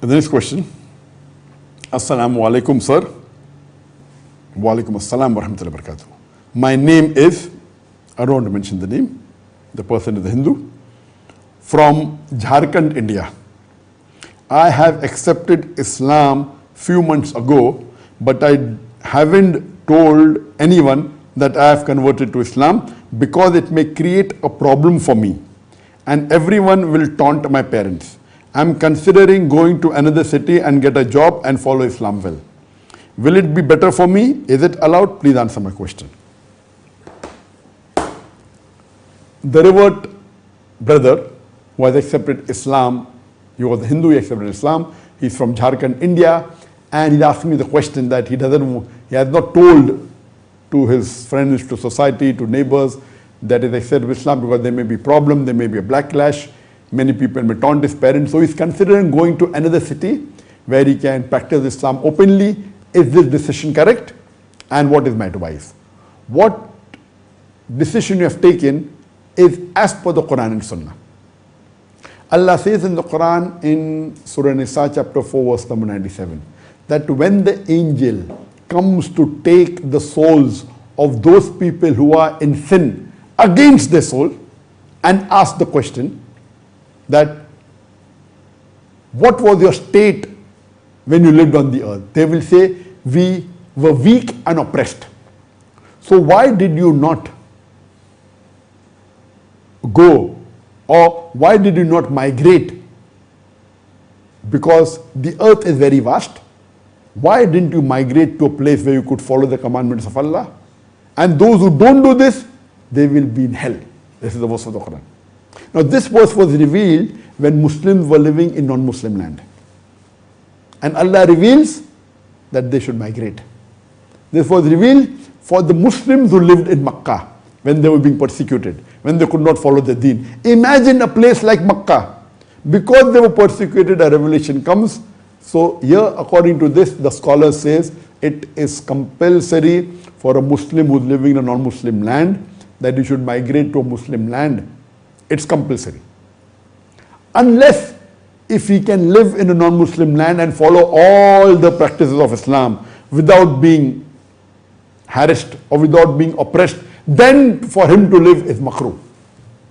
The next question. Assalamu alaikum, sir. Wa alaikum assalam wa rahmatullahi wa barakatuh. My name is, I don't want to mention the name, the person is a Hindu, from Jharkhand, India. I have accepted Islam few months ago, but I haven't told anyone that I have converted to Islam because it may create a problem for me and everyone will taunt my parents. I'm considering going to another city and get a job and follow Islam well. Will it be better for me? Is it allowed? Please answer my question. The revert brother who has accepted Islam, he was a Hindu, he accepted Islam, he's from Jharkhand, India, and he's asking me the question that he has not told to his friends, to society, to neighbors that is accepted Islam because there may be problem, there may be a backlash, many people may taunt his parents. So he's considering going to another city where he can practice Islam openly. Is this decision correct? And what is my advice? What decision you have taken is as per the Quran and Sunnah. Allah says in the Quran in Surah Nisa chapter 4 verse number 97 that when the angel comes to take the souls of those people who are in sin against their soul and ask the question that what was your state when you lived on the earth? They will say, we were weak and oppressed. So why did you not go, or why did you not migrate? Because the earth is very vast. Why didn't you migrate to a place where you could follow the commandments of Allah? And those who don't do this, they will be in hell. This is the verse of the Quran. Now this verse was revealed when Muslims were living in non-Muslim land. And Allah reveals that they should migrate. This was revealed for the Muslims who lived in Makkah when they were being persecuted, when they could not follow the deen. Imagine a place like Makkah. Because they were persecuted, a revelation comes. So here, according to this, the scholar says it is compulsory for a Muslim who is living in a non-Muslim land that he should migrate to a Muslim land. It's compulsory. Unless if he can live in a non-Muslim land and follow all the practices of Islam without being harassed or without being oppressed, then for him to live is makruh.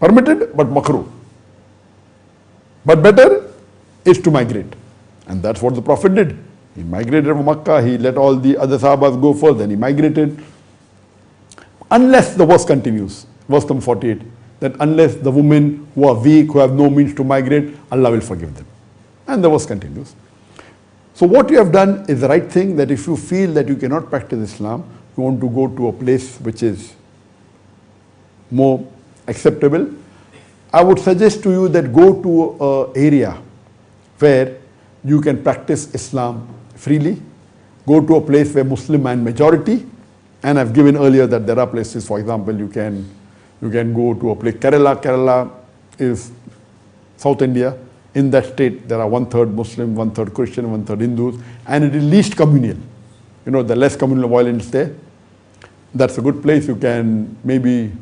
Permitted, but makruh. But better is to migrate. And that's what the Prophet did. He migrated from Makkah, he let all the other Sahabas go first, then he migrated. Unless the verse continues, verse number 48, that unless the women who are weak, who have no means to migrate, Allah will forgive them. And the verse continues. So what you have done is the right thing, that if you feel that you cannot practice Islam, you want to go to a place which is more acceptable, I would suggest to you that go to an area where you can practice Islam freely. Go to a place where Muslim and majority, and I've given earlier that there are places, for example, you can go to a place, Kerala. Kerala is South India. In that state, there are 1/3 Muslim, 1/3 Christian, 1/3 Hindus, and it is least communal. You know, the less communal violence there. That's a good place. You can maybe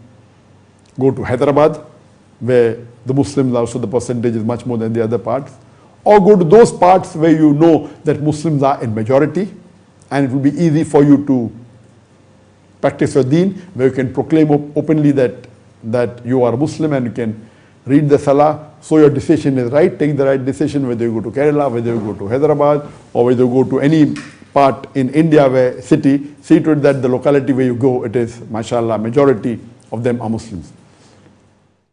go to Hyderabad, where the Muslims also, the percentage is much more than the other parts. Or go to those parts where you know that Muslims are in majority, and it will be easy for you to practice your deen, where you can proclaim openly that you are a Muslim and you can read the Salah. So your decision is right. Take the right decision, whether you go to Kerala, whether you go to Hyderabad, or whether you go to any part in India where city, see to it that the locality where you go, it is, mashallah, majority of them are Muslims.